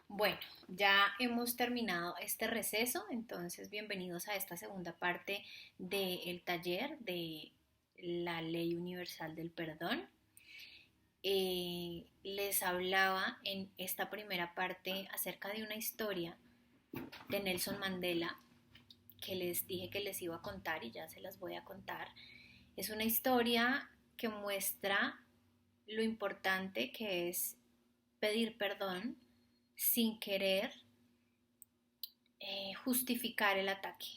Bueno, ya hemos terminado este receso, entonces bienvenidos a esta segunda parte del taller de la Ley Universal del Perdón. Les hablaba en esta primera parte acerca de una historia de Nelson Mandela que les dije que les iba a contar y ya se las voy a contar. Es una historia que muestra lo importante que es pedir perdón sin querer justificar el ataque.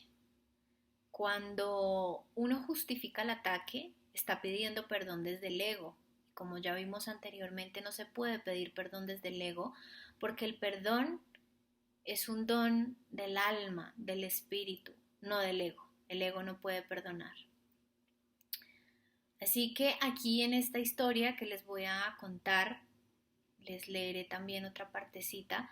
Cuando uno justifica el ataque, está pidiendo perdón desde el ego. Como ya vimos anteriormente, no se puede pedir perdón desde el ego porque el perdón es un don del alma, del espíritu, no del ego. El ego no puede perdonar. Así que aquí en esta historia que les voy a contar, les leeré también otra partecita,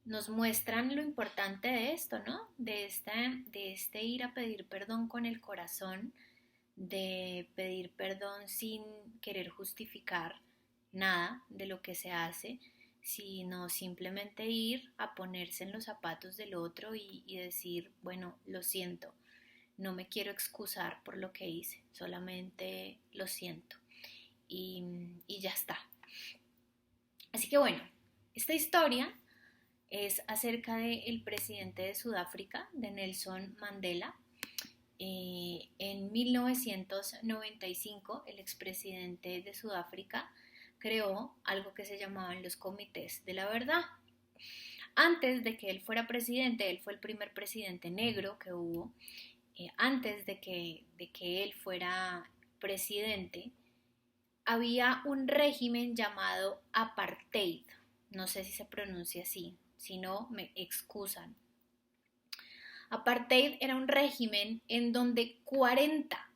nos muestran lo importante de esto, ¿no? De este ir a pedir perdón con el corazón, de pedir perdón sin querer justificar nada de lo que se hace, sino simplemente ir a ponerse en los zapatos del otro y decir, bueno, lo siento, no me quiero excusar por lo que hice, solamente lo siento y ya está. Así que bueno, esta historia es acerca del presidente de Sudáfrica, de Nelson Mandela. En 1995, el expresidente de Sudáfrica creó algo que se llamaban los comités de la verdad. Antes de que él fuera presidente, él fue el primer presidente negro que hubo. Antes de que él fuera presidente, había un régimen llamado apartheid. No sé si se pronuncia así, si no me excusan. Apartheid era un régimen en donde 40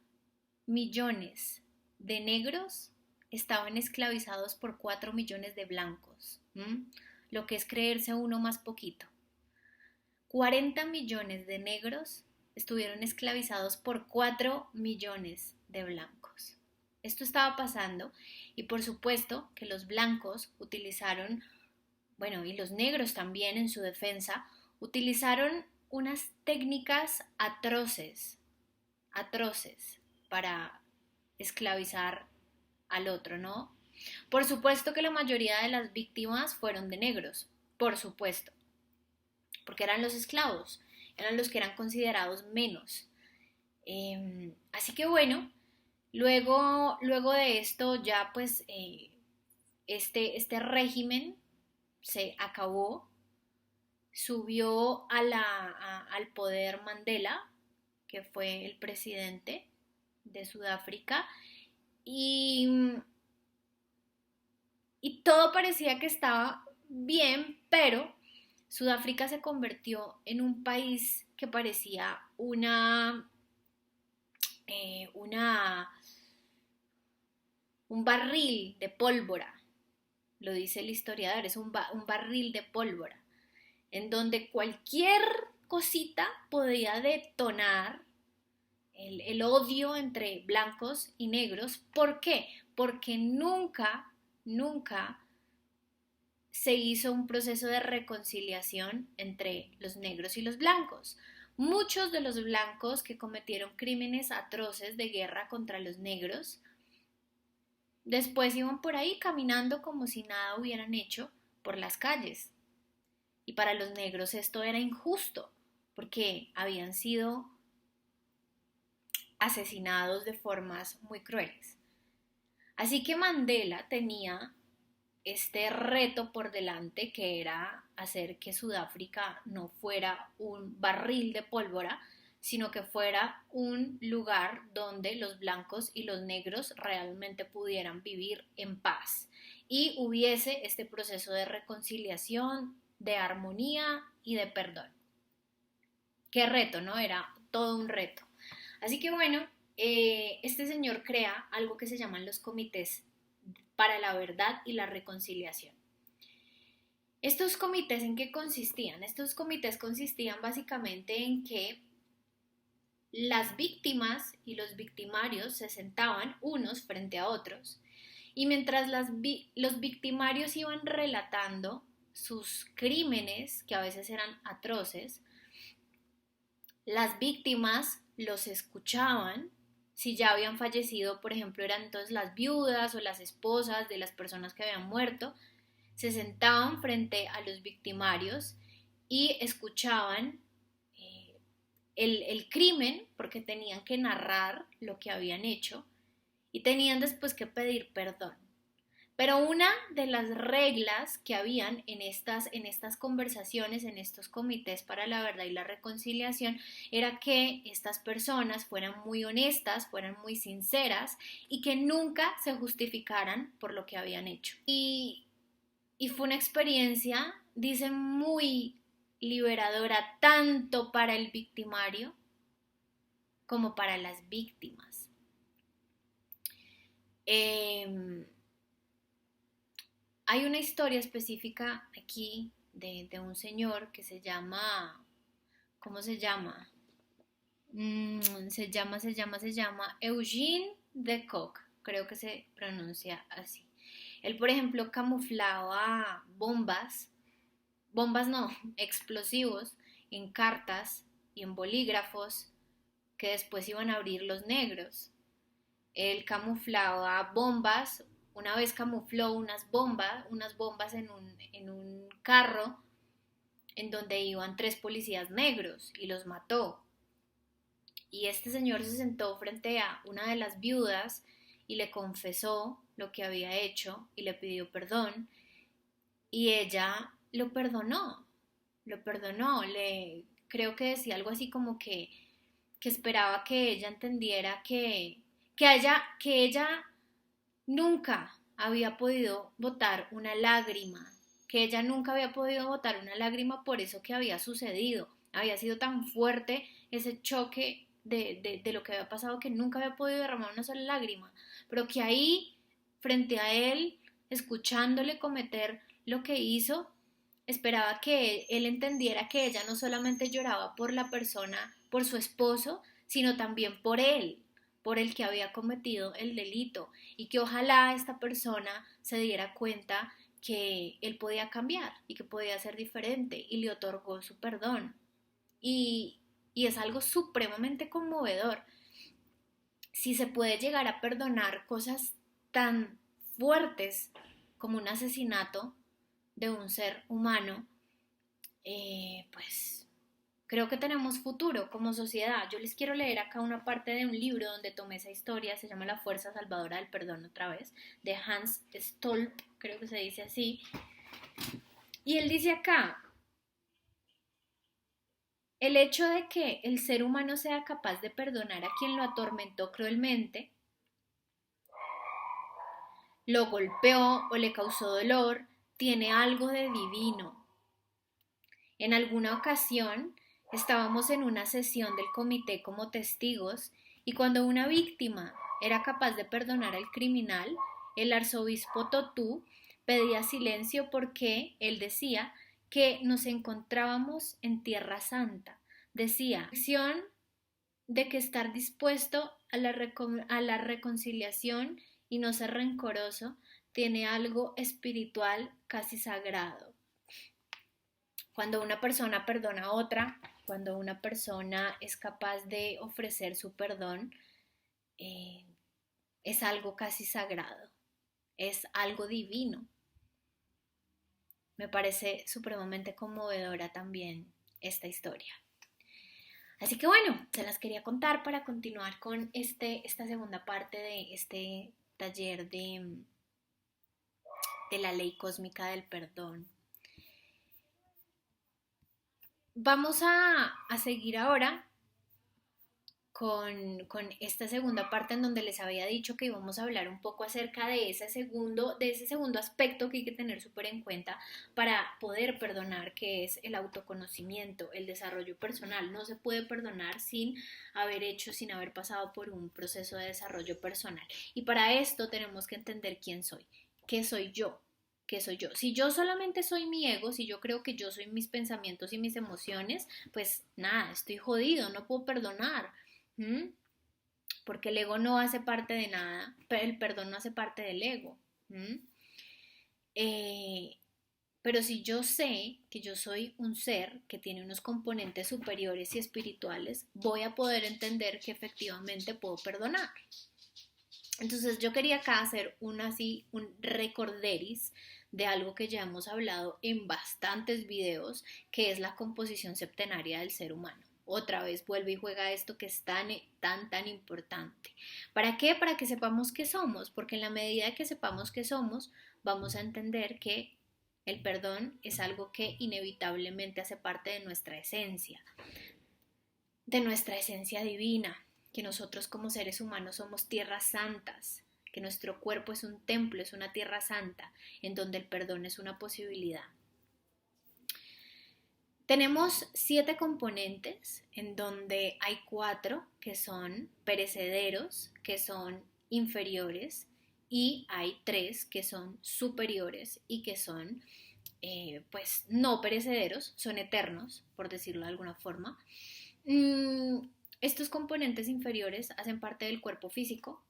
millones de negros estaban esclavizados por 4 millones de blancos. Lo que es creerse uno más poquito. 40 millones de negros estuvieron esclavizados por 4 millones de blancos. Esto estaba pasando y por supuesto que los blancos utilizaron, bueno, y los negros también en su defensa, utilizaron unas técnicas atroces para esclavizar al otro, ¿no? Por supuesto que la mayoría de las víctimas fueron de negros, por supuesto, porque eran los esclavos, eran los que eran considerados menos. Así que bueno, luego de esto ya pues este régimen se acabó, subió al poder Mandela, que fue el presidente de Sudáfrica, y, y todo parecía que estaba bien, pero Sudáfrica se convirtió en un país que parecía una un barril de pólvora, lo dice el historiador, es un barril de pólvora, en donde cualquier cosita podía detonar el odio entre blancos y negros. ¿Por qué? Porque nunca se hizo un proceso de reconciliación entre los negros y los blancos. Muchos de los blancos que cometieron crímenes atroces de guerra contra los negros, después iban por ahí caminando como si nada hubieran hecho por las calles. Y para los negros esto era injusto, porque habían sido asesinados de formas muy crueles. Así que Mandela tenía este reto por delante, que era hacer que Sudáfrica no fuera un barril de pólvora, sino que fuera un lugar donde los blancos y los negros realmente pudieran vivir en paz y hubiese este proceso de reconciliación, de armonía y de perdón. Qué reto, ¿no? Era todo un reto. Así que bueno, este señor crea algo que se llaman los comités para la verdad y la reconciliación. ¿Estos comités en qué consistían? Estos comités consistían básicamente en que las víctimas y los victimarios se sentaban unos frente a otros y mientras los victimarios iban relatando sus crímenes, que a veces eran atroces, las víctimas los escuchaban. Si ya habían fallecido, por ejemplo, eran entonces las viudas o las esposas de las personas que habían muerto, se sentaban frente a los victimarios y escuchaban el crimen, porque tenían que narrar lo que habían hecho y tenían después que pedir perdón. Pero una de las reglas que habían en estas conversaciones, en estos comités para la verdad y la reconciliación, era que estas personas fueran muy honestas, fueran muy sinceras y que nunca se justificaran por lo que habían hecho. Y fue una experiencia, dicen, muy liberadora, tanto para el victimario como para las víctimas. Hay una historia específica aquí de un señor que se llama, ¿cómo se llama? Se llama Eugene de Kock, creo que se pronuncia así. Él, por ejemplo, camuflaba bombas no, explosivos en cartas y en bolígrafos que después iban a abrir los negros. Él camuflaba bombas, una vez camufló unas bombas en un carro en donde iban 3 policías negros y los mató. Y este señor se sentó frente a una de las viudas y le confesó lo que había hecho y le pidió perdón y ella lo perdonó, creo que decía algo así como que esperaba que ella entendiera que ella nunca había podido botar una lágrima, que ella nunca había podido botar una lágrima por eso que había sucedido. Había sido tan fuerte ese choque de lo que había pasado que nunca había podido derramar una sola lágrima, pero que ahí, frente a él, escuchándole cometer lo que hizo, esperaba que él entendiera que ella no solamente lloraba por la persona, por su esposo, sino también por el que había cometido el delito, y que ojalá esta persona se diera cuenta que él podía cambiar y que podía ser diferente, y le otorgó su perdón. Y, y es algo supremamente conmovedor. Si se puede llegar a perdonar cosas tan fuertes como un asesinato de un ser humano, pues creo que tenemos futuro como sociedad. Yo les quiero leer acá una parte de un libro donde tomé esa historia, se llama La Fuerza Salvadora del Perdón, otra vez, de Hans Stolp, creo que se dice así. Y él dice acá, el hecho de que el ser humano sea capaz de perdonar a quien lo atormentó cruelmente, lo golpeó o le causó dolor, tiene algo de divino. En alguna ocasión estábamos en una sesión del comité como testigos y cuando una víctima era capaz de perdonar al criminal, el arzobispo Totú pedía silencio porque él decía que nos encontrábamos en Tierra Santa. Decía, lección de que estar dispuesto a la reconciliación y no ser rencoroso tiene algo espiritual casi sagrado. Cuando una persona perdona a otra, cuando una persona es capaz de ofrecer su perdón, eh, es algo casi sagrado, es algo divino. Me parece supremamente conmovedora también esta historia. Así que bueno, se las quería contar para continuar con esta segunda parte de este taller de la ley cósmica del perdón. Vamos a seguir ahora con esta segunda parte en donde les había dicho que íbamos a hablar un poco acerca de ese segundo aspecto que hay que tener súper en cuenta para poder perdonar, que es el autoconocimiento, el desarrollo personal. No se puede perdonar sin haber pasado por un proceso de desarrollo personal. Y para esto tenemos que entender quién soy, qué soy yo. ¿Qué soy yo? Si yo solamente soy mi ego, si yo creo que yo soy mis pensamientos y mis emociones, pues nada, estoy jodido, no puedo perdonar. ¿Mm? Porque el ego no hace parte de nada, pero el perdón no hace parte del ego. ¿Mm? Pero si yo sé que yo soy un ser que tiene unos componentes superiores y espirituales, voy a poder entender que efectivamente puedo perdonar. Entonces yo quería acá hacer un recorderis de algo que ya hemos hablado en bastantes videos, que es la composición septenaria del ser humano. Otra vez vuelve y juega esto que es tan importante. ¿Para qué? Para que sepamos qué somos, porque en la medida que sepamos qué somos, vamos a entender que el perdón es algo que inevitablemente hace parte de nuestra esencia divina, que nosotros como seres humanos somos tierras santas, que nuestro cuerpo es un templo, es una tierra santa, en donde el perdón es una posibilidad. Tenemos 7 componentes, en donde hay 4 que son perecederos, que son inferiores, y hay 3 que son superiores y que son pues no perecederos, son eternos, por decirlo de alguna forma. Estos componentes inferiores hacen parte del cuerpo físico,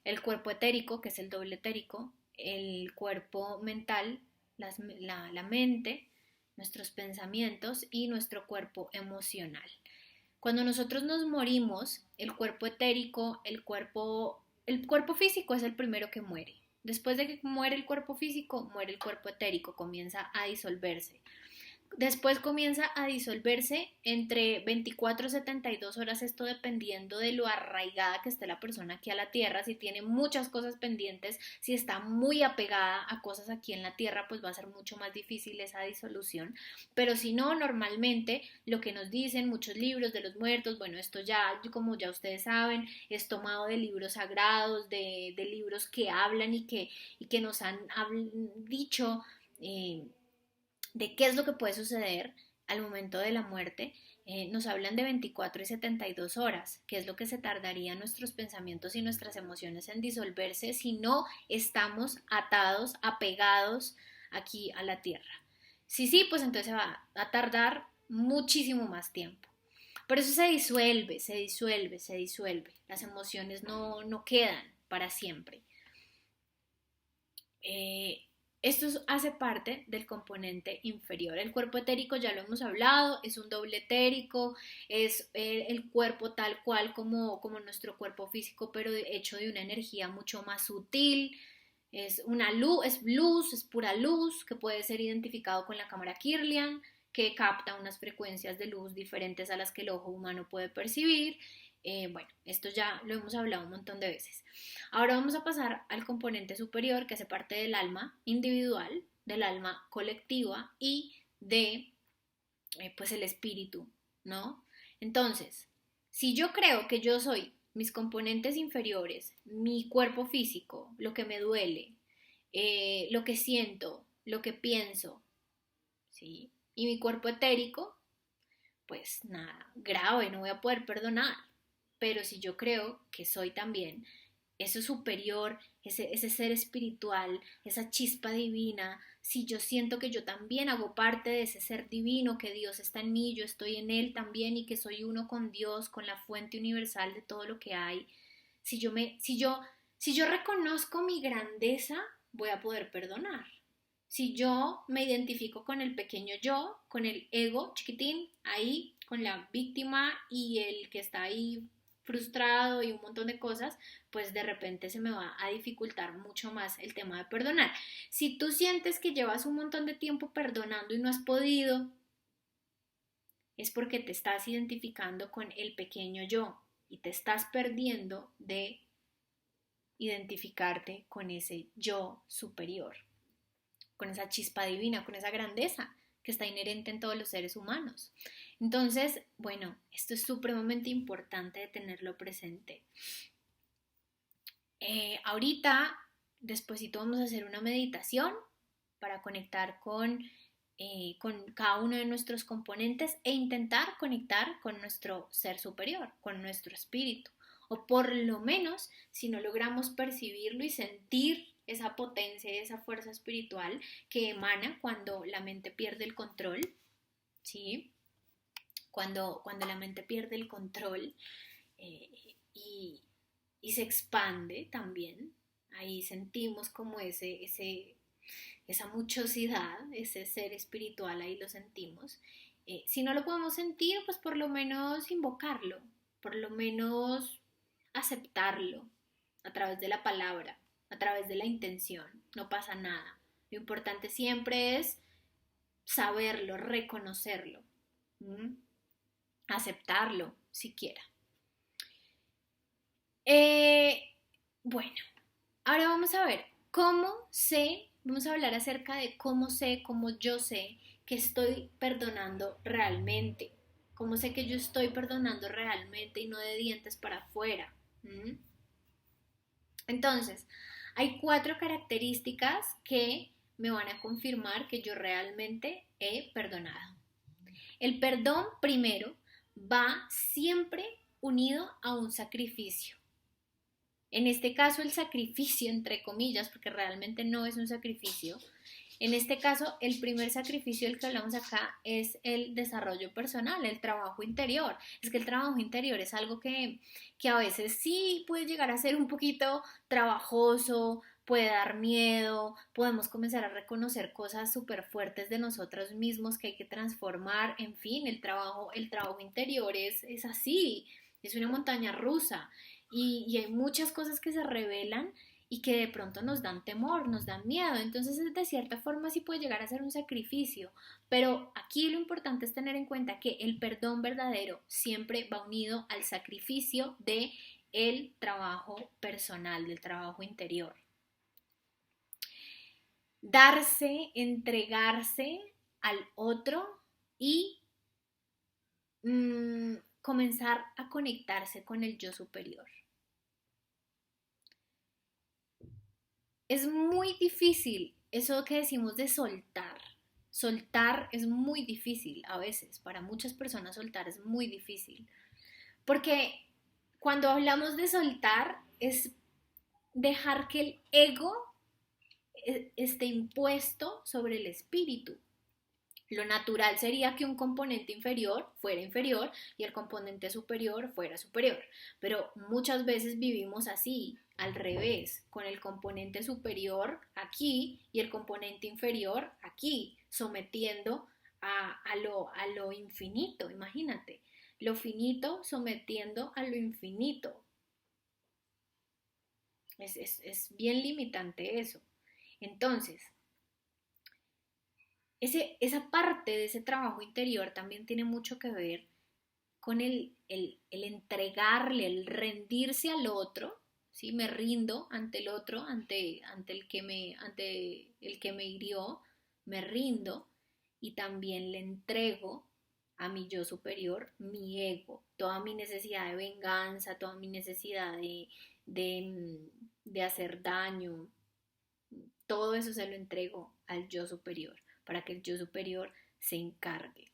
el cuerpo etérico, que es el doble etérico, el cuerpo mental, la mente, nuestros pensamientos y nuestro cuerpo emocional. Cuando nosotros nos morimos, el cuerpo etérico, el cuerpo físico es el primero que muere. Después de que muere el cuerpo físico, muere el cuerpo etérico, comienza a disolverse. Después comienza a disolverse entre 24 y 72 horas, esto dependiendo de lo arraigada que esté la persona aquí a la tierra. Si tiene muchas cosas pendientes, si está muy apegada a cosas aquí en la tierra, pues va a ser mucho más difícil esa disolución. Pero si no, normalmente lo que nos dicen muchos libros de los muertos, bueno, esto ya, como ya ustedes saben, es tomado de libros sagrados, de libros que hablan y que nos han dicho de qué es lo que puede suceder al momento de la muerte. Nos hablan de 24 y 72 horas, que es lo que se tardaría nuestros pensamientos y nuestras emociones en disolverse si no estamos atados, apegados aquí a la tierra. Sí, pues entonces se va a tardar muchísimo más tiempo. Por eso se disuelve, se disuelve, se disuelve. Las emociones no quedan para siempre. Esto hace parte del componente inferior. El cuerpo etérico ya lo hemos hablado, es un doble etérico, es el cuerpo tal cual como nuestro cuerpo físico, pero hecho de una energía mucho más sutil. Es una luz, es pura luz, que puede ser identificado con la cámara Kirlian, que capta unas frecuencias de luz diferentes a las que el ojo humano puede percibir. Bueno, esto ya lo hemos hablado un montón de veces. Ahora vamos a pasar al componente superior, que hace parte del alma individual, del alma colectiva y de pues el espíritu, ¿no? Entonces, si yo creo que yo soy mis componentes inferiores, mi cuerpo físico, lo que me duele, lo que siento, lo que pienso, ¿sí? Y mi cuerpo etérico, pues nada, grave, no voy a poder perdonar. Pero si yo creo que soy también eso superior, ese ser espiritual, esa chispa divina, si yo siento que yo también hago parte de ese ser divino, que Dios está en mí, yo estoy en Él también y que soy uno con Dios, con la fuente universal de todo lo que hay, si yo reconozco mi grandeza, voy a poder perdonar. Si yo me identifico con el pequeño yo, con el ego chiquitín, ahí, con la víctima y el que está ahí frustrado y un montón de cosas, pues de repente se me va a dificultar mucho más el tema de perdonar. Si tú sientes que llevas un montón de tiempo perdonando y no has podido, es porque te estás identificando con el pequeño yo y te estás perdiendo de identificarte con ese yo superior, con esa chispa divina, con esa grandeza que está inherente en todos los seres humanos. Entonces, bueno, esto es supremamente importante de tenerlo presente. Ahorita, despuesito vamos a hacer una meditación para conectar con cada uno de nuestros componentes e intentar conectar con nuestro ser superior, con nuestro espíritu. O por lo menos, si no logramos percibirlo y sentir esa potencia, esa fuerza espiritual que emana cuando la mente pierde el control, ¿sí? Cuando la mente pierde el control eh, y se expande también, ahí sentimos como ese esa muchosidad, ese ser espiritual, ahí lo sentimos. Si no lo podemos sentir, pues por lo menos invocarlo, por lo menos aceptarlo a través de la palabra, a través de la intención, no pasa nada. Lo importante siempre es saberlo, reconocerlo, ¿m? Aceptarlo siquiera. Bueno, ahora vamos a ver cómo sé, vamos a hablar acerca de cómo yo sé que estoy perdonando realmente, cómo sé que yo estoy perdonando realmente y no de dientes para afuera. ¿Mm? Entonces, hay 4 características que me van a confirmar que yo realmente he perdonado. El perdón, primero, va siempre unido a un sacrificio. En este caso, el sacrificio, entre comillas, porque realmente no es un sacrificio. En este caso, el primer sacrificio del que hablamos acá es el desarrollo personal, el trabajo interior. Es que el trabajo interior es algo que a veces sí puede llegar a ser un poquito trabajoso, puede dar miedo, podemos comenzar a reconocer cosas súper fuertes de nosotros mismos que hay que transformar. En fin, el trabajo interior es así, es una montaña rusa y hay muchas cosas que se revelan y que de pronto nos dan temor, nos dan miedo. Entonces, de cierta forma sí puede llegar a ser un sacrificio, pero aquí lo importante es tener en cuenta que el perdón verdadero siempre va unido al sacrificio de el trabajo personal, del trabajo interior. Darse, entregarse al otro y comenzar a conectarse con el yo superior. Es muy difícil eso que decimos de soltar. Soltar es muy difícil a veces. Para muchas personas soltar es muy difícil. Porque cuando hablamos de soltar es dejar que el ego esté impuesto sobre el espíritu. Lo natural sería que un componente inferior fuera inferior y el componente superior fuera superior, pero muchas veces vivimos así, al revés, con el componente superior aquí y el componente inferior aquí, sometiendo a lo infinito, imagínate, lo finito sometiendo a lo infinito. Es bien limitante eso. Entonces, esa parte de ese trabajo interior también tiene mucho que ver con el entregarle, el rendirse al otro, ¿sí? Me rindo ante el otro, ante el que me hirió, me rindo y también le entrego a mi yo superior mi ego, toda mi necesidad de venganza, toda mi necesidad de hacer daño, todo eso se lo entrego al yo superior para que el yo superior se encargue.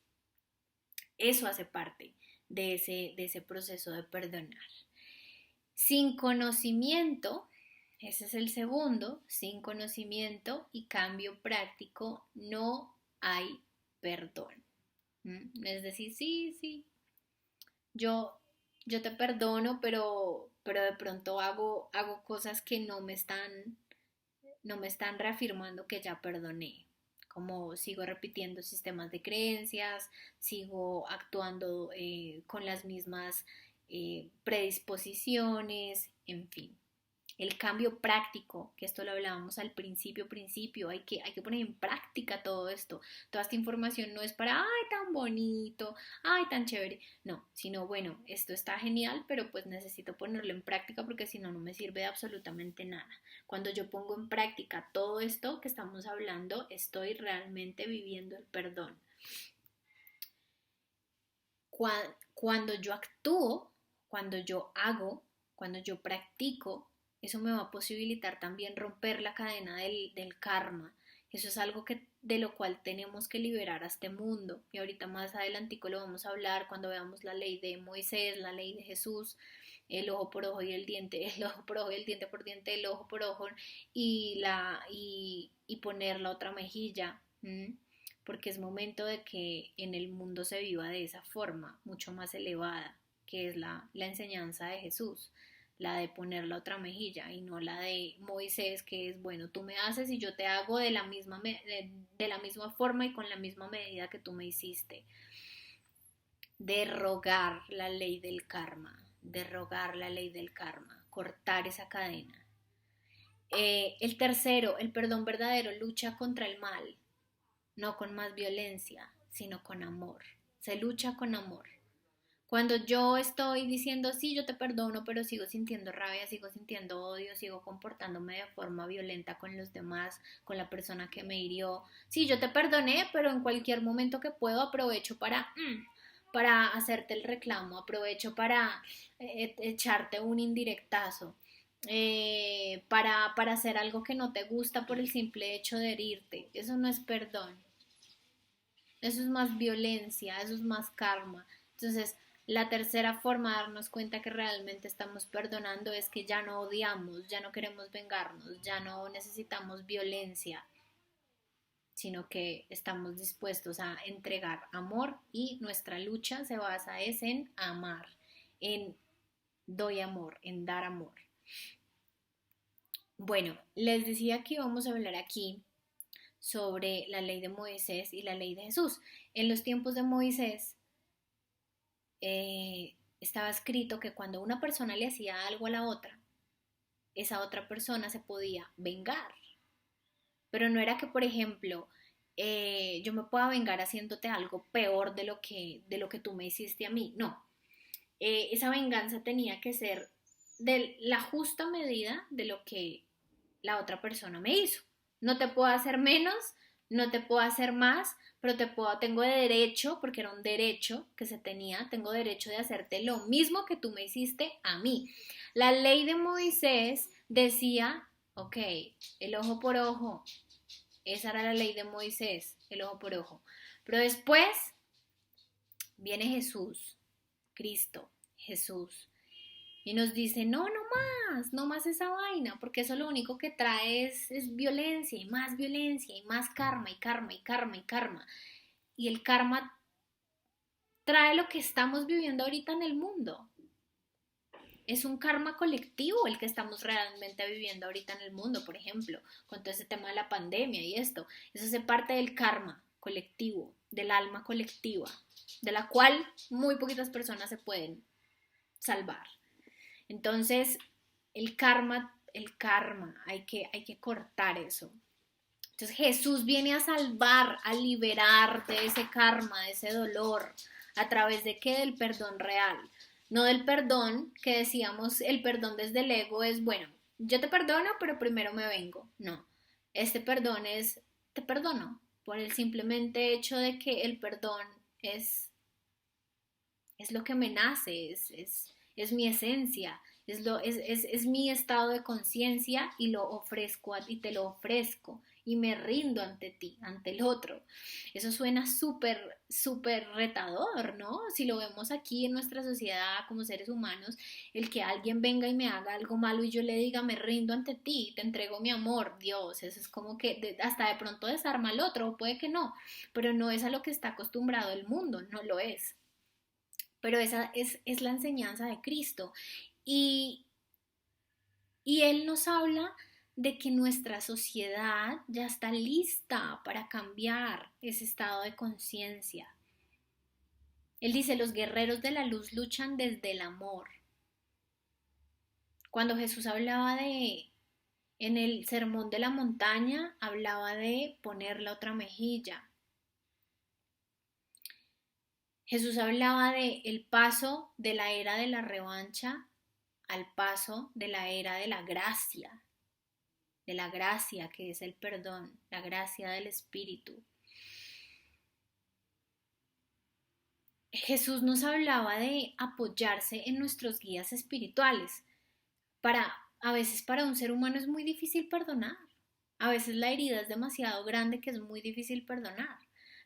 Eso hace parte de ese proceso de perdonar. Sin conocimiento, ese es el segundo, sin conocimiento y cambio práctico no hay perdón. Es decir, sí, yo, yo te perdono, pero de pronto hago cosas que no me están reafirmando que ya perdoné. Como sigo repitiendo sistemas de creencias, sigo actuando con las mismas predisposiciones, en fin. El cambio práctico, que esto lo hablábamos al principio, hay que poner en práctica todo esto. Toda esta información no es para, ay, tan bonito, ay, tan chévere. No, sino, bueno, esto está genial, pero pues necesito ponerlo en práctica porque si no, no me sirve de absolutamente nada. Cuando yo pongo en práctica todo esto que estamos hablando, estoy realmente viviendo el perdón. Cuando yo actúo, cuando yo hago, cuando yo practico, eso me va a posibilitar también romper la cadena del karma. Eso es algo de lo cual tenemos que liberar a este mundo. Y ahorita más adelantico lo vamos a hablar cuando veamos la ley de Moisés, la ley de Jesús, el ojo por ojo y el diente, el ojo por ojo y el diente por diente, el ojo por ojo y poner la otra mejilla. Porque es momento de que en el mundo se viva de esa forma, mucho más elevada, que es la enseñanza de Jesús, la de poner la otra mejilla y no la de Moisés, que es, bueno, tú me haces y yo te hago de la misma forma y con la misma medida que tú me hiciste. Derrogar la ley del karma, derrogar la ley del karma, cortar esa cadena. El tercero, el perdón verdadero, lucha contra el mal, no con más violencia, sino con amor. Se lucha con amor. Cuando yo estoy diciendo, sí, yo te perdono, pero sigo sintiendo rabia, sigo sintiendo odio, sigo comportándome de forma violenta con los demás, con la persona que me hirió. Sí, yo te perdoné, pero en cualquier momento que puedo aprovecho para hacerte el reclamo, aprovecho para echarte un indirectazo, para hacer algo que no te gusta por el simple hecho de herirte. Eso no es perdón. Eso es más violencia, eso es más karma. Entonces, la tercera forma de darnos cuenta que realmente estamos perdonando es que ya no odiamos, ya no queremos vengarnos, ya no necesitamos violencia, sino que estamos dispuestos a entregar amor y nuestra lucha se basa en amar, en doy amor, en dar amor. Bueno, les decía que íbamos a hablar aquí sobre la ley de Moisés y la ley de Jesús. En los tiempos de Moisés estaba escrito que cuando una persona le hacía algo a la otra, esa otra persona se podía vengar. Pero no era que, por ejemplo, yo me pueda vengar haciéndote algo peor de lo que tú me hiciste a mí. No, esa venganza tenía que ser de la justa medida de lo que la otra persona me hizo. No te puedo hacer menos, no te puedo hacer más, pero tengo derecho, porque era un derecho que se tenía, tengo derecho de hacerte lo mismo que tú me hiciste a mí. La ley de Moisés decía, ok, el ojo por ojo, esa era la ley de Moisés, el ojo por ojo. Pero después viene Jesús, Cristo, Jesús, y nos dice, no, no más esa vaina, porque eso lo único que trae es violencia y más karma y karma y karma y karma. Y el karma trae lo que estamos viviendo ahorita en el mundo. Es un karma colectivo el que estamos realmente viviendo ahorita en el mundo, por ejemplo, con todo ese tema de la pandemia y esto. Eso hace parte del karma colectivo, del alma colectiva, de la cual muy poquitas personas se pueden salvar. Entonces, el karma, hay que cortar eso. Entonces Jesús viene a salvar, a liberar de ese karma, de ese dolor, a través de qué, del perdón real. No del perdón, que decíamos, el perdón desde el ego es, bueno, yo te perdono, pero primero me vengo. No, este perdón es, te perdono, por el simplemente hecho de que el perdón es lo que me nace, es mi esencia, es mi estado de conciencia y lo ofrezco y te lo ofrezco y me rindo ante ti, ante el otro. Eso suena súper, súper retador, ¿no? Si lo vemos aquí en nuestra sociedad como seres humanos, el que alguien venga y me haga algo malo y yo le diga, me rindo ante ti, te entrego mi amor, Dios, eso es como que hasta de pronto desarma al otro, o puede que no, pero no es a lo que está acostumbrado el mundo, no lo es. Pero esa es la enseñanza de Cristo. Y, y Él nos habla de que nuestra sociedad ya está lista para cambiar ese estado de conciencia. Él dice, los guerreros de la luz luchan desde el amor. Cuando Jesús hablaba en el sermón de la montaña, hablaba de poner la otra mejilla. Jesús hablaba de el paso de la era de la revancha al paso de la era de la gracia que es el perdón, la gracia del Espíritu. Jesús nos hablaba de apoyarse en nuestros guías espirituales. A veces para un ser humano es muy difícil perdonar. A veces la herida es demasiado grande que es muy difícil perdonar.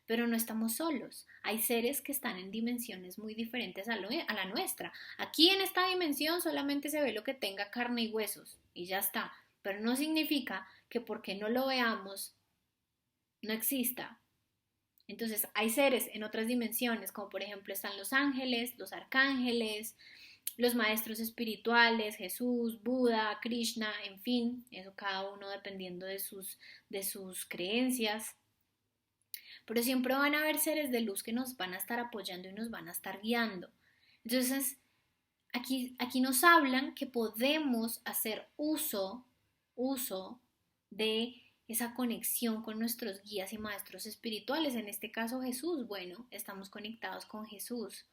Pero no estamos solos. Hay seres que están en dimensiones muy diferentes a la nuestra. Aquí en esta dimensión solamente se ve lo que tenga carne y huesos y ya está. Pero no significa que porque no lo veamos no exista. Entonces hay seres en otras dimensiones, como por ejemplo están los ángeles, los arcángeles, los maestros espirituales, Jesús, Buda, Krishna, en fin, eso cada uno dependiendo de sus creencias. Pero siempre van a haber seres de luz que nos van a estar apoyando y nos van a estar guiando. Entonces, aquí nos hablan que podemos hacer uso de esa conexión con nuestros guías y maestros espirituales, en este caso Jesús. Bueno, estamos conectados con Jesús,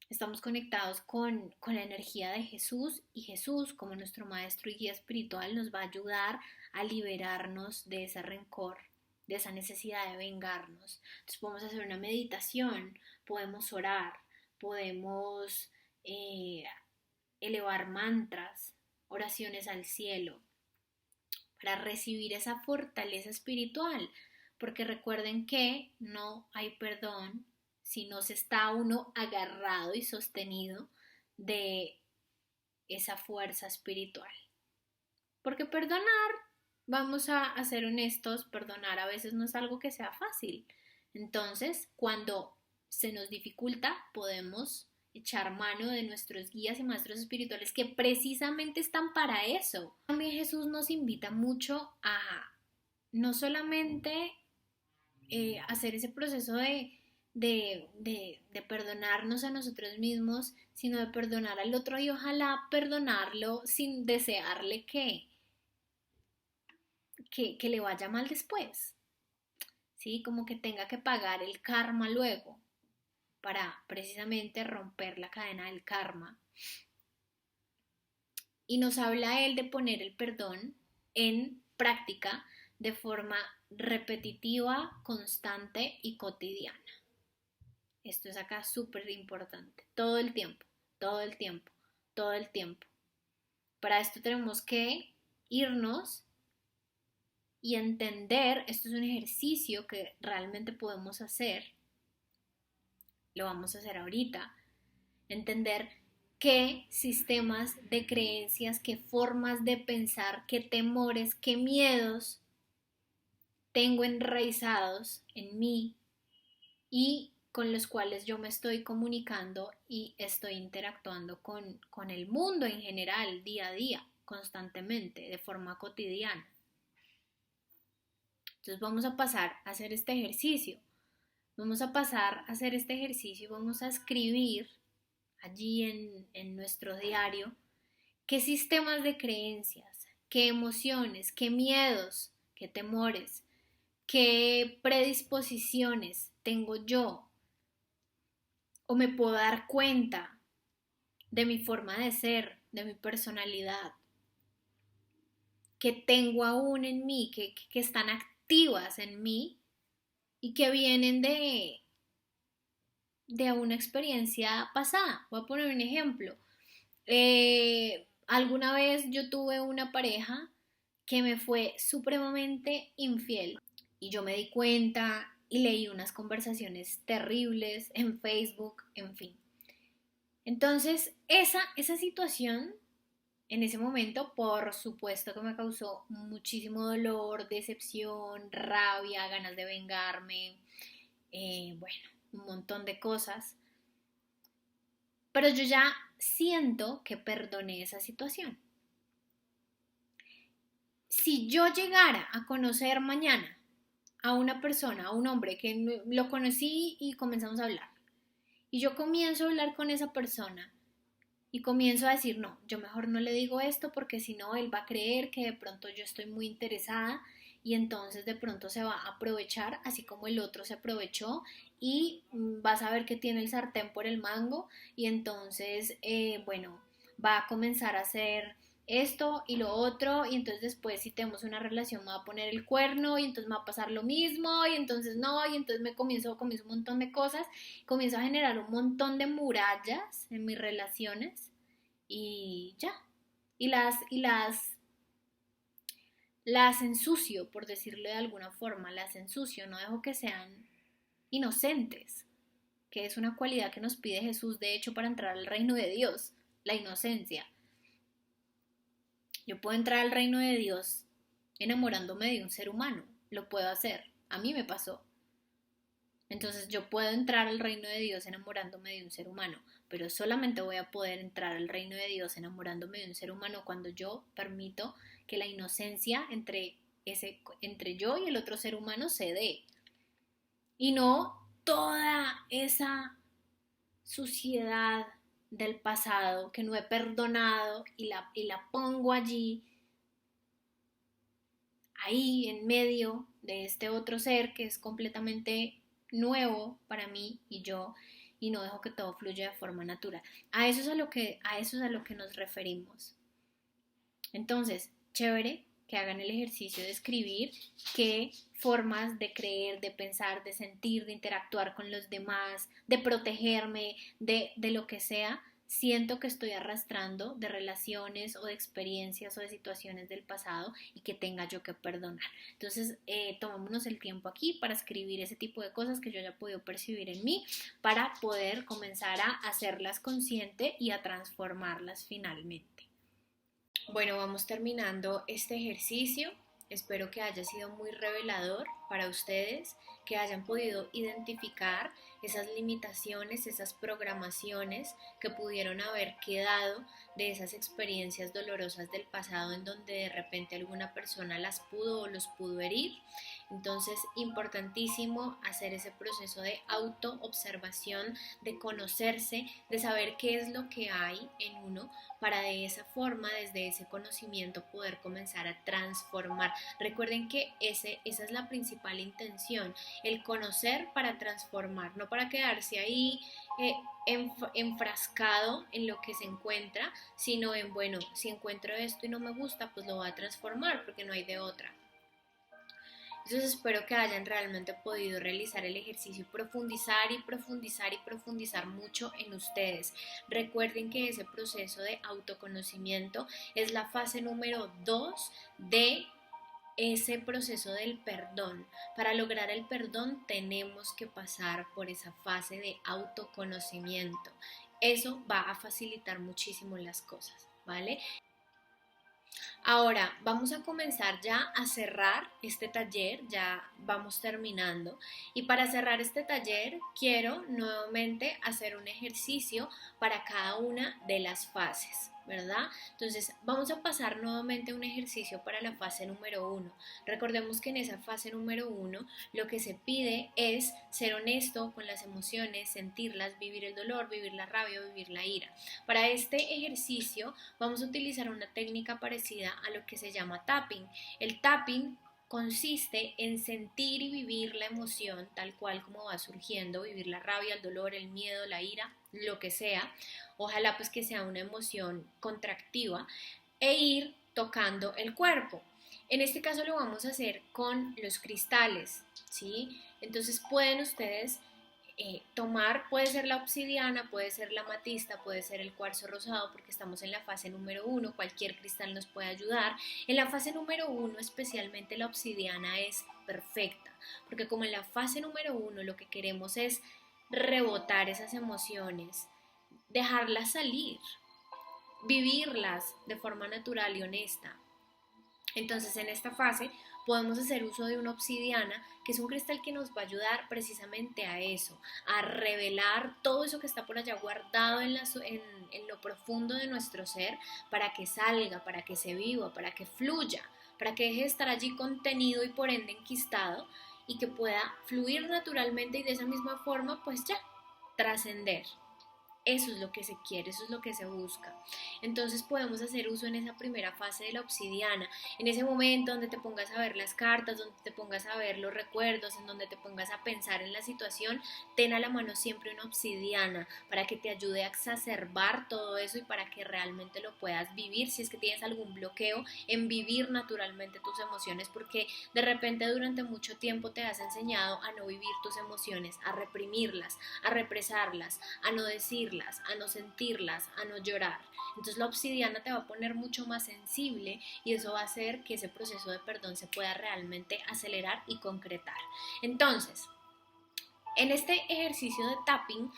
estamos conectados con la energía de Jesús, y Jesús, como nuestro maestro y guía espiritual, nos va a ayudar a liberarnos de ese rencor, de esa necesidad de vengarnos. Entonces podemos hacer una meditación, podemos orar, podemos elevar mantras, oraciones al cielo, para recibir esa fortaleza espiritual, porque recuerden que no hay perdón si no se está uno agarrado y sostenido de esa fuerza espiritual. Porque perdonar, vamos a ser honestos, perdonar a veces no es algo que sea fácil. Entonces, cuando se nos dificulta, podemos echar mano de nuestros guías y maestros espirituales que precisamente están para eso. También Jesús nos invita mucho a no solamente hacer ese proceso de perdonarnos a nosotros mismos, sino de perdonar al otro, y ojalá perdonarlo sin desearle que le vaya mal después, ¿sí? Como que tenga que pagar el karma luego, para precisamente romper la cadena del karma. Y nos habla él de poner el perdón en práctica de forma repetitiva, constante y cotidiana. Esto es acá súper importante, todo el tiempo, todo el tiempo, todo el tiempo. Para esto tenemos que irnos y entender, esto es un ejercicio que realmente podemos hacer, lo vamos a hacer ahorita, entender qué sistemas de creencias, qué formas de pensar, qué temores, qué miedos tengo enraizados en mí y con los cuales yo me estoy comunicando y estoy interactuando con el mundo en general, día a día, constantemente, de forma cotidiana. Entonces vamos a pasar a hacer este ejercicio. Vamos a pasar a hacer este ejercicio y vamos a escribir allí en nuestro diario qué sistemas de creencias, qué emociones, qué miedos, qué temores, qué predisposiciones tengo yo, o me puedo dar cuenta de mi forma de ser, de mi personalidad, que tengo aún en mí, que están activas en mí y que vienen de una experiencia pasada. Voy a poner un ejemplo. Alguna vez yo tuve una pareja que me fue supremamente infiel y yo me di cuenta y leí unas conversaciones terribles en Facebook, en fin. Entonces, esa situación en ese momento, por supuesto que me causó muchísimo dolor, decepción, rabia, ganas de vengarme, bueno, un montón de cosas. Pero yo ya siento que perdoné esa situación. Si yo llegara a conocer mañana a una persona, a un hombre que lo conocí y comenzamos a hablar, y yo comienzo a hablar con esa persona y comienzo a decir, no, yo mejor no le digo esto porque si no él va a creer que de pronto yo estoy muy interesada y entonces de pronto se va a aprovechar, así como el otro se aprovechó, y vas a ver que tiene el sartén por el mango y entonces, bueno, va a comenzar a hacer esto y lo otro, y entonces después si tenemos una relación me va a poner el cuerno y entonces me va a pasar lo mismo y entonces no, y entonces comienzo un montón de cosas, comienzo a generar un montón de murallas en mis relaciones y ya, y las ensucio, por decirlo de alguna forma, las ensucio, no dejo que sean inocentes, que es una cualidad que nos pide Jesús, de hecho, para entrar al reino de Dios, la inocencia. Yo puedo entrar al reino de Dios enamorándome de un ser humano, lo puedo hacer, a mí me pasó. Entonces yo puedo entrar al reino de Dios enamorándome de un ser humano, pero solamente voy a poder entrar al reino de Dios enamorándome de un ser humano cuando yo permito que la inocencia entre yo y el otro ser humano se dé. Y no toda esa suciedad del pasado que no he perdonado y la pongo allí, ahí en medio de este otro ser que es completamente nuevo para mí y no dejo que todo fluya de forma natural. A eso es a lo que nos referimos. Entonces, chévere que hagan el ejercicio de escribir qué formas de creer, de pensar, de sentir, de interactuar con los demás, de protegerme, de lo que sea, siento que estoy arrastrando de relaciones o de experiencias o de situaciones del pasado y que tenga yo que perdonar. Entonces, tomémonos el tiempo aquí para escribir ese tipo de cosas que yo haya podido percibir en mí para poder comenzar a hacerlas consciente y a transformarlas finalmente. Bueno, vamos terminando este ejercicio. Espero que haya sido muy revelador para ustedes, que hayan podido identificar esas limitaciones, esas programaciones que pudieron haber quedado de esas experiencias dolorosas del pasado en donde de repente alguna persona las pudo o los pudo herir. Entonces, importantísimo hacer ese proceso de autoobservación, de conocerse, de saber qué es lo que hay en uno para de esa forma, desde ese conocimiento, poder comenzar a transformar. Recuerden que esa es la principal intención, el conocer para transformar, no para quedarse ahí enfrascado en lo que se encuentra, sino en, bueno, si encuentro esto y no me gusta, pues lo voy a transformar porque no hay de otra. Entonces espero que hayan realmente podido realizar el ejercicio y profundizar y profundizar y profundizar mucho en ustedes. Recuerden que ese proceso de autoconocimiento es la fase número 2 de ese proceso del perdón. Para lograr el perdón tenemos que pasar por esa fase de autoconocimiento. Eso va a facilitar muchísimo las cosas, ¿vale? Ahora vamos a comenzar ya a cerrar este taller, ya vamos terminando. Y para cerrar este taller quiero nuevamente hacer un ejercicio para cada una de las fases, ¿verdad? Entonces vamos a pasar nuevamente un ejercicio para la fase número 1. Recordemos que en esa fase número 1 lo que se pide es ser honesto con las emociones, sentirlas, vivir el dolor, vivir la rabia, vivir la ira. Para este ejercicio vamos a utilizar una técnica parecida a lo que se llama tapping. El tapping consiste en sentir y vivir la emoción tal cual como va surgiendo, vivir la rabia, el dolor, el miedo, la ira, lo que sea. Ojalá pues que sea una emoción contractiva e ir tocando el cuerpo. En este caso lo vamos a hacer con los cristales, ¿sí? Entonces pueden ustedes tomar, puede ser la obsidiana, puede ser la amatista, puede ser el cuarzo rosado, porque estamos en la fase número 1, cualquier cristal nos puede ayudar. En la fase número 1, especialmente la obsidiana es perfecta, porque como en la fase número 1 lo que queremos es rebotar esas emociones, dejarlas salir, vivirlas de forma natural y honesta. Entonces en esta fase podemos hacer uso de una obsidiana, que es un cristal que nos va a ayudar precisamente a eso, a revelar todo eso que está por allá guardado en lo profundo de nuestro ser, para que salga, para que se viva, para que fluya, para que deje de estar allí contenido y por ende enquistado y que pueda fluir naturalmente y de esa misma forma pues ya trascender. Eso es lo que se quiere, eso es lo que se busca. Entonces podemos hacer uso en esa primera fase de la obsidiana, en ese momento donde te pongas a ver las cartas, donde te pongas a ver los recuerdos, en donde te pongas a pensar en la situación, ten a la mano siempre una obsidiana para que te ayude a exacerbar todo eso y para que realmente lo puedas vivir si es que tienes algún bloqueo en vivir naturalmente tus emociones, porque de repente durante mucho tiempo te has enseñado a no vivir tus emociones, a reprimirlas, a represarlas, a no decirlas, a no sentirlas, a no llorar. Entonces la obsidiana te va a poner mucho más sensible y eso va a hacer que ese proceso de perdón se pueda realmente acelerar y concretar. Entonces, en este ejercicio de tapping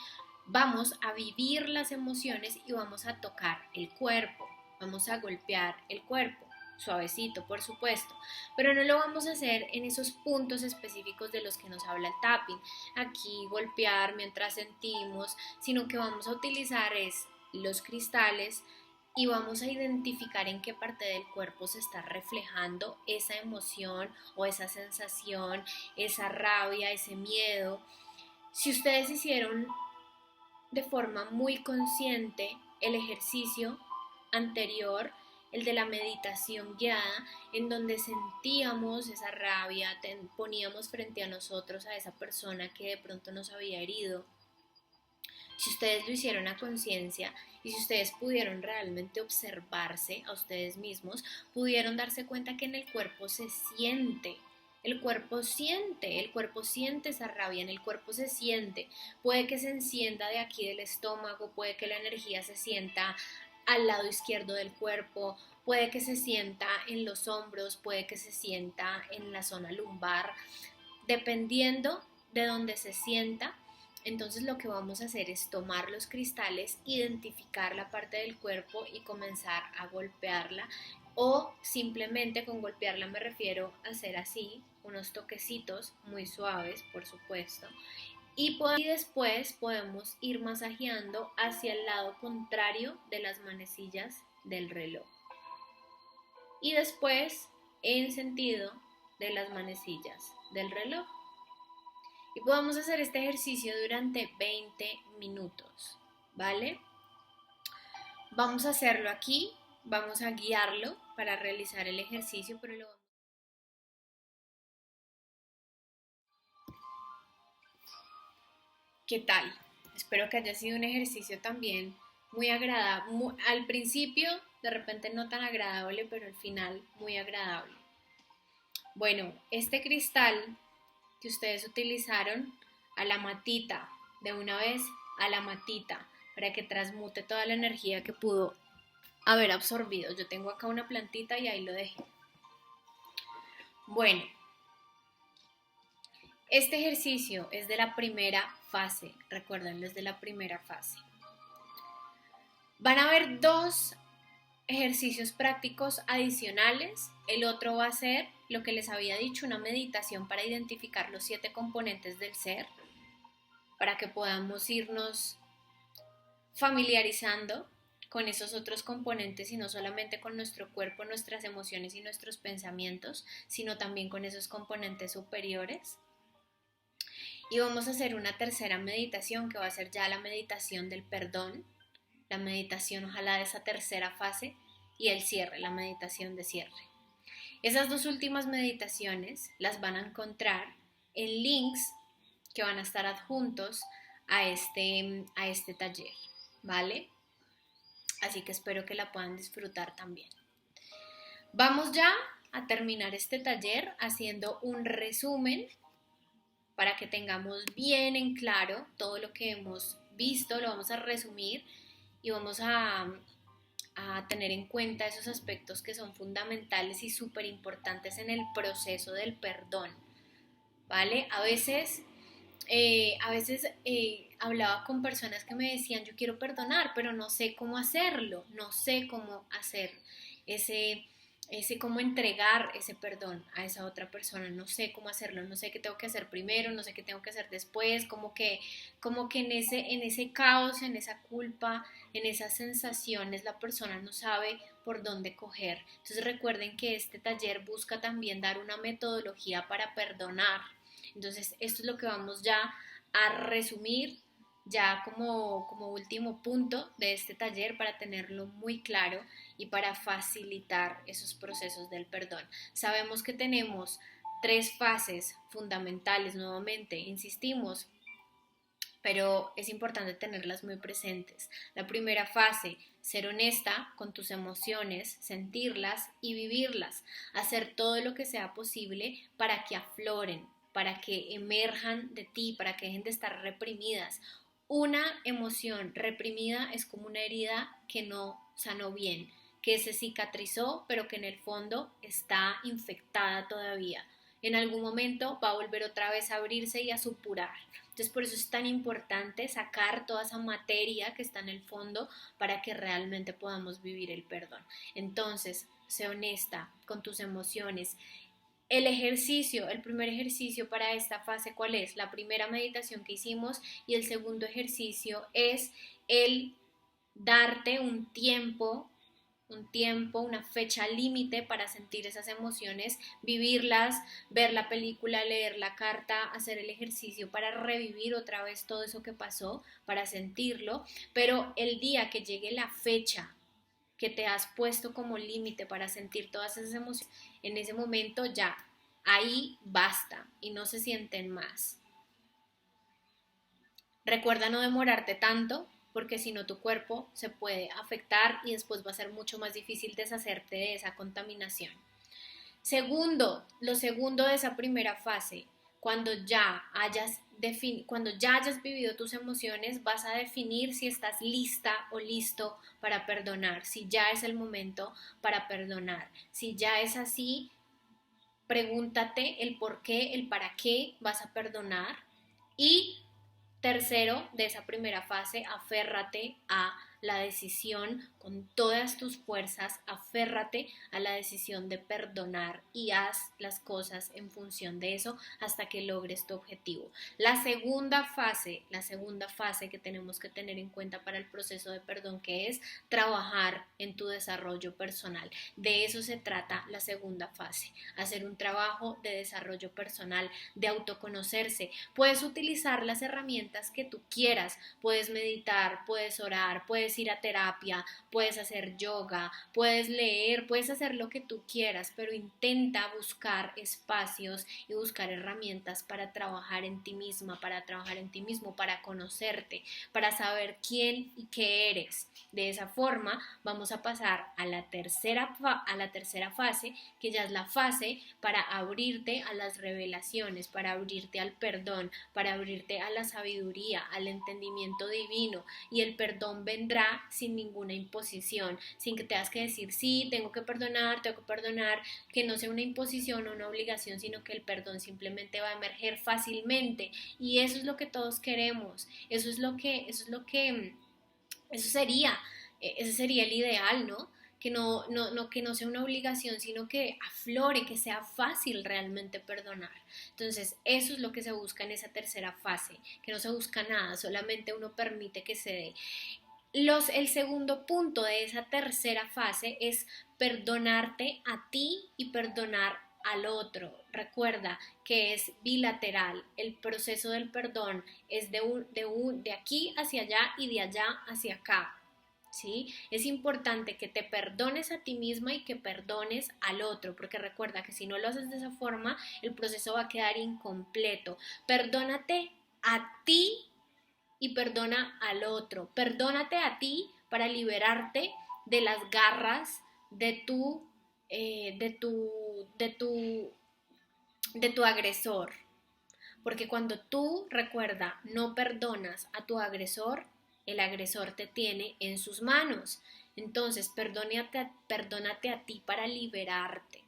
vamos a vivir las emociones y vamos a tocar el cuerpo, vamos a golpear el cuerpo. suavecito, por supuesto, pero no lo vamos a hacer en esos puntos específicos de los que nos habla el tapping, aquí golpear mientras sentimos, sino que vamos a utilizar es los cristales y vamos a identificar en qué parte del cuerpo se está reflejando esa emoción o esa sensación, esa rabia, ese miedo. Si ustedes hicieron de forma muy consciente el ejercicio anterior, el de la meditación guiada, en donde sentíamos esa rabia, poníamos frente a nosotros a esa persona que de pronto nos había herido. Si ustedes lo hicieron a conciencia y si ustedes pudieron realmente observarse a ustedes mismos, pudieron darse cuenta que en el cuerpo se siente. El cuerpo siente esa rabia, en el cuerpo se siente. Puede que se encienda de aquí del estómago, puede que la energía se sienta al lado izquierdo del cuerpo, puede que se sienta en los hombros, puede que se sienta en la zona lumbar, dependiendo de donde se sienta. Entonces lo que vamos a hacer es tomar los cristales, identificar la parte del cuerpo y comenzar a golpearla, o simplemente con golpearla me refiero a hacer así, unos toquecitos muy suaves, por supuesto, y después podemos ir masajeando hacia el lado contrario de las manecillas del reloj y después en sentido de las manecillas del reloj. Y podemos hacer este ejercicio durante 20 minutos, ¿vale? Vamos a hacerlo aquí, vamos a guiarlo para realizar el ejercicio, pero lo vamos... ¿Qué tal? Espero que haya sido un ejercicio también muy agradable. Al principio, de repente no tan agradable, pero al final muy agradable. Bueno, este cristal que ustedes utilizaron, a la matita, de una vez a la matita, para que transmute toda la energía que pudo haber absorbido. Yo tengo acá una plantita y ahí lo dejé. Bueno, este ejercicio es de la primera fase, recuerden, es de la primera fase. Van a haber dos ejercicios prácticos adicionales. El otro va a ser lo que les había dicho, una meditación para identificar los 7 componentes del ser, para que podamos irnos familiarizando con esos otros componentes y no solamente con nuestro cuerpo, nuestras emociones y nuestros pensamientos, sino también con esos componentes superiores. Y vamos a hacer una tercera meditación que va a ser ya la meditación del perdón, la meditación ojalá de esa tercera fase y el cierre, la meditación de cierre. Esas dos últimas meditaciones las van a encontrar en links que van a estar adjuntos a este taller, ¿vale? Así que espero que la puedan disfrutar también. Vamos ya a terminar este taller haciendo un resumen para que tengamos bien en claro todo lo que hemos visto, lo vamos a resumir y vamos a tener en cuenta esos aspectos que son fundamentales y súper importantes en el proceso del perdón, ¿vale? A veces hablaba con personas que me decían, yo quiero perdonar, pero no sé cómo hacerlo, no sé cómo hacer cómo entregar ese perdón a esa otra persona, no sé cómo hacerlo, no sé qué tengo que hacer primero, no sé qué tengo que hacer después, como que en ese caos, en esa culpa, en esas sensaciones, la persona no sabe por dónde coger. Entonces recuerden que este taller busca también dar una metodología para perdonar. Entonces esto es lo que vamos ya a resumir ya como último punto de este taller para tenerlo muy claro y para facilitar esos procesos del perdón. Sabemos que tenemos 3 fases fundamentales, nuevamente, insistimos, pero es importante tenerlas muy presentes. La primera fase, ser honesta con tus emociones, sentirlas y vivirlas, hacer todo lo que sea posible para que afloren, para que emerjan de ti, para que dejen de estar reprimidas. Una emoción reprimida es como una herida que no sanó bien, que se cicatrizó, pero que en el fondo está infectada todavía. En algún momento va a volver otra vez a abrirse y a supurar. Entonces por eso es tan importante sacar toda esa materia que está en el fondo para que realmente podamos vivir el perdón. Entonces, sé honesta con tus emociones. El primer ejercicio para esta fase, ¿cuál es? La primera meditación que hicimos, y el segundo ejercicio es el darte una fecha límite para sentir esas emociones, vivirlas, ver la película, leer la carta, hacer el ejercicio para revivir otra vez todo eso que pasó, para sentirlo, pero el día que llegue la fecha que te has puesto como límite para sentir todas esas emociones, en ese momento ya, ahí basta y no se sienten más. Recuerda no demorarte tanto, porque si no tu cuerpo se puede afectar y después va a ser mucho más difícil deshacerte de esa contaminación. Segundo, lo segundo de esa primera fase, cuando ya hayas vivido tus emociones, vas a definir si estás lista o listo para perdonar, si ya es el momento para perdonar. Si ya es así, pregúntate el por qué, el para qué vas a perdonar. Y tercero, de esa primera fase, aférrate a la decisión con todas tus fuerzas, aférrate a la decisión de perdonar y haz las cosas en función de eso hasta que logres tu objetivo. La segunda fase que tenemos que tener en cuenta para el proceso de perdón, que es trabajar en tu desarrollo personal. De eso se trata la segunda fase, hacer un trabajo de desarrollo personal, de autoconocerse. Puedes utilizar las herramientas que tú quieras, puedes meditar, puedes orar, puedes ir a terapia, puedes hacer yoga, puedes leer, puedes hacer lo que tú quieras, pero intenta buscar espacios y buscar herramientas para trabajar en ti misma, para trabajar en ti mismo, para conocerte, para saber quién y qué eres. De esa forma vamos a pasar a la tercera fase, que ya es la fase para abrirte a las revelaciones, para abrirte al perdón, para abrirte a la sabiduría, al entendimiento divino, y el perdón vendrá sin ninguna imposición, sin que tengas que decir sí, tengo que perdonar, que no sea una imposición o una obligación, sino que el perdón simplemente va a emerger fácilmente, y eso es lo que todos queremos, ese sería el ideal, ¿no? Que no sea una obligación, sino que aflore, que sea fácil realmente perdonar. Entonces, eso es lo que se busca en esa tercera fase, que no se busca nada, solamente uno permite que se dé. El segundo punto de esa tercera fase es perdonarte a ti y perdonar al otro. Recuerda que es bilateral. El proceso del perdón es de aquí hacia allá y de allá hacia acá. ¿Sí? Es importante que te perdones a ti misma y que perdones al otro, porque recuerda que si no lo haces de esa forma, el proceso va a quedar incompleto. Perdónate a ti y perdona al otro. Perdónate a ti para liberarte de las garras de tu agresor. Porque cuando tú, recuerda, no perdonas a tu agresor, el agresor te tiene en sus manos. Entonces, perdónate a ti para liberarte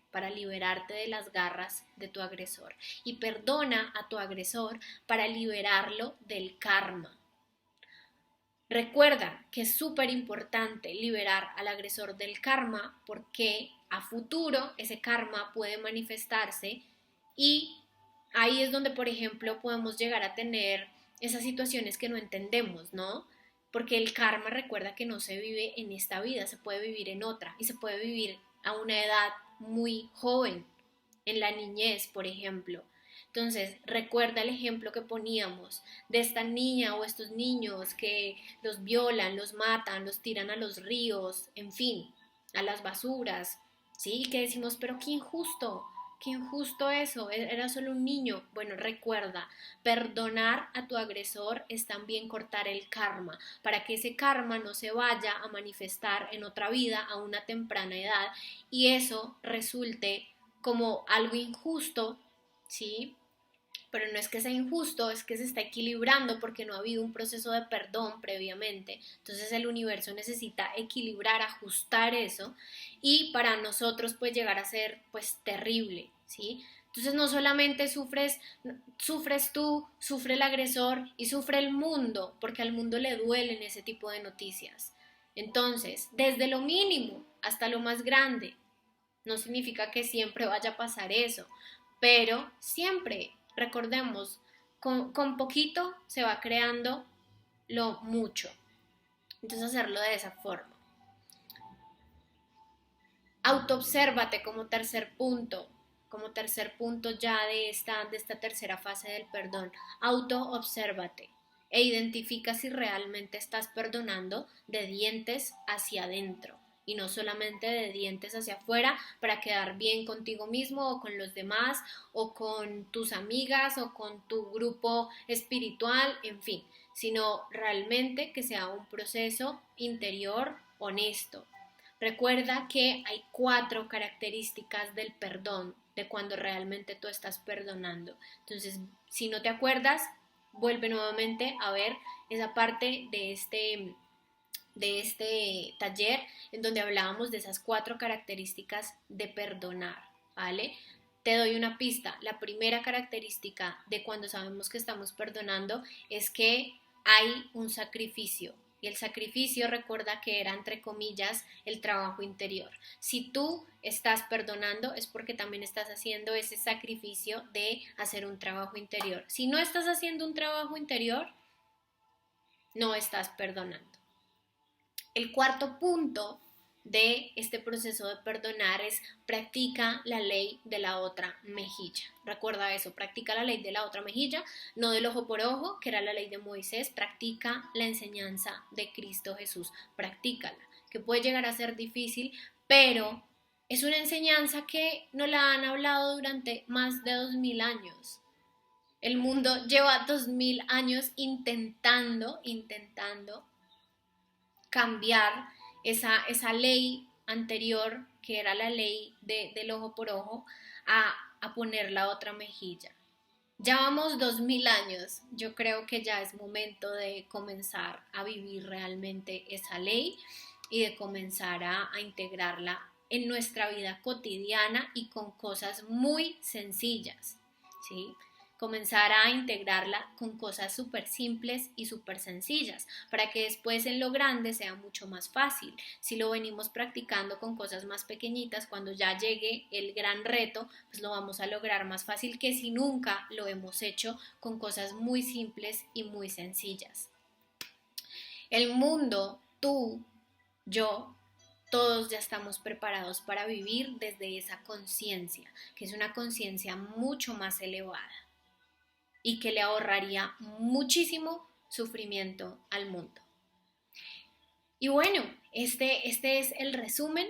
de las garras de tu agresor. Y perdona a tu agresor para liberarlo del karma. Recuerda que es súper importante liberar al agresor del karma, porque a futuro ese karma puede manifestarse, y ahí es donde, por ejemplo, podemos llegar a tener esas situaciones que no entendemos, ¿no? Porque el karma, recuerda que no se vive en esta vida, se puede vivir en otra, y se puede vivir a una edad muy joven, en la niñez, por ejemplo. Entonces, recuerda el ejemplo que poníamos de esta niña o estos niños que los violan, los matan, los tiran a los ríos, en fin, a las basuras, ¿sí? Que decimos, pero qué injusto eso, era solo un niño. Bueno, recuerda, perdonar a tu agresor es también cortar el karma, para que ese karma no se vaya a manifestar en otra vida a una temprana edad y eso resulte como algo injusto, ¿sí? Pero no es que sea injusto, es que se está equilibrando porque no ha habido un proceso de perdón previamente. Entonces el universo necesita equilibrar, ajustar eso, y para nosotros pues llegar a ser pues terrible, ¿sí? Entonces no solamente sufres tú, sufre el agresor y sufre el mundo, porque al mundo le duelen ese tipo de noticias. Entonces, desde lo mínimo hasta lo más grande, No significa que siempre vaya a pasar eso, pero siempre, recordemos, con poquito se va creando lo mucho. Entonces hacerlo de esa forma. Autoobsérvate como tercer punto ya de esta tercera fase del perdón. Autoobsérvate e identifica si realmente estás perdonando de dientes hacia adentro y no solamente de dientes hacia afuera para quedar bien contigo mismo o con los demás o con tus amigas o con tu grupo espiritual, en fin, sino realmente que sea un proceso interior honesto. Recuerda que hay 4 características del perdón, de cuando realmente tú estás perdonando. Entonces, si no te acuerdas, vuelve nuevamente a ver esa parte de este taller en donde hablábamos de esas 4 características de perdonar, ¿vale? Te doy una pista. La primera característica de cuando sabemos que estamos perdonando es que hay un sacrificio. Y el sacrificio, recuerda que era, entre comillas, el trabajo interior. Si tú estás perdonando es porque también estás haciendo ese sacrificio de hacer un trabajo interior. Si no estás haciendo un trabajo interior, no estás perdonando. El cuarto punto de este proceso de perdonar es practica la ley de la otra mejilla. Recuerda eso, practica la ley de la otra mejilla, no del ojo por ojo, que era la ley de Moisés, practica la enseñanza de Cristo Jesús, practícala, que puede llegar a ser difícil, pero es una enseñanza que no la han hablado durante más de 2000 años. El mundo lleva 2000 años intentando cambiar esa ley anterior, que era la ley del ojo por ojo, a poner la otra mejilla. Ya vamos 2000 años, yo creo que ya es momento de comenzar a vivir realmente esa ley y de comenzar a integrarla en nuestra vida cotidiana y con cosas muy sencillas, ¿sí? Comenzar a integrarla con cosas súper simples y súper sencillas, para que después en lo grande sea mucho más fácil. Si lo venimos practicando con cosas más pequeñitas, cuando ya llegue el gran reto, pues lo vamos a lograr más fácil que si nunca lo hemos hecho con cosas muy simples y muy sencillas. El mundo, tú, yo, todos ya estamos preparados para vivir desde esa conciencia, que es una conciencia mucho más elevada y que le ahorraría muchísimo sufrimiento al mundo. Y bueno, este es el resumen.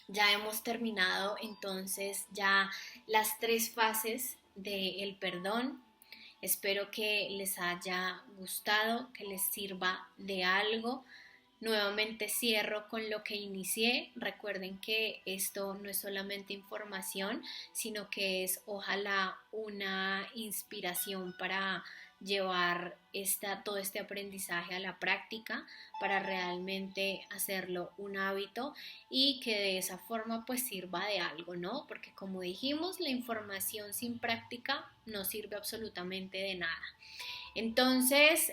Ya hemos terminado entonces ya las 3 fases del perdón. Espero que les haya gustado, que les sirva de algo. Nuevamente cierro con lo que inicié. Recuerden que esto no es solamente información, sino que es ojalá una inspiración para llevar todo este aprendizaje a la práctica, para realmente hacerlo un hábito y que de esa forma pues sirva de algo, ¿no? Porque como dijimos, la información sin práctica no sirve absolutamente de nada. Entonces,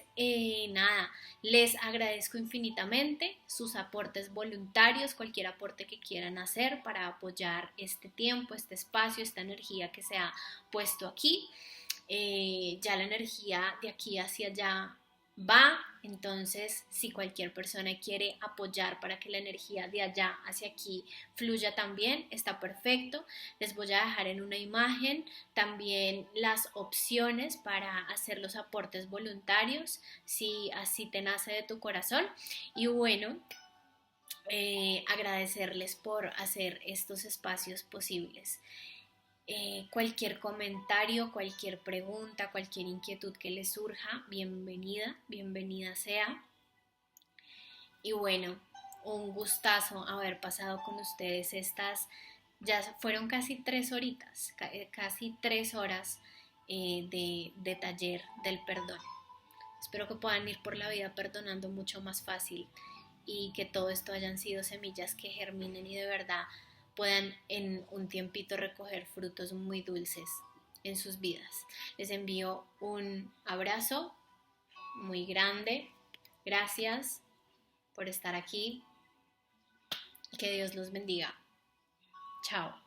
nada, les agradezco infinitamente sus aportes voluntarios, cualquier aporte que quieran hacer para apoyar este tiempo, este espacio, esta energía que se ha puesto aquí. Ya la energía de aquí hacia allá va, entonces si cualquier persona quiere apoyar para que la energía de allá hacia aquí fluya también, está perfecto. Les voy a dejar en una imagen también las opciones para hacer los aportes voluntarios, si así te nace de tu corazón. Y bueno, agradecerles por hacer estos espacios posibles. Cualquier comentario, cualquier pregunta, cualquier inquietud que les surja, bienvenida sea. Y bueno, un gustazo haber pasado con ustedes ya fueron casi 3 horitas, casi 3 horas de taller del perdón. Espero que puedan ir por la vida perdonando mucho más fácil y que todo esto hayan sido semillas que germinen y de verdad puedan en un tiempito recoger frutos muy dulces en sus vidas. Les envío un abrazo muy grande. Gracias por estar aquí y que Dios los bendiga. Chao.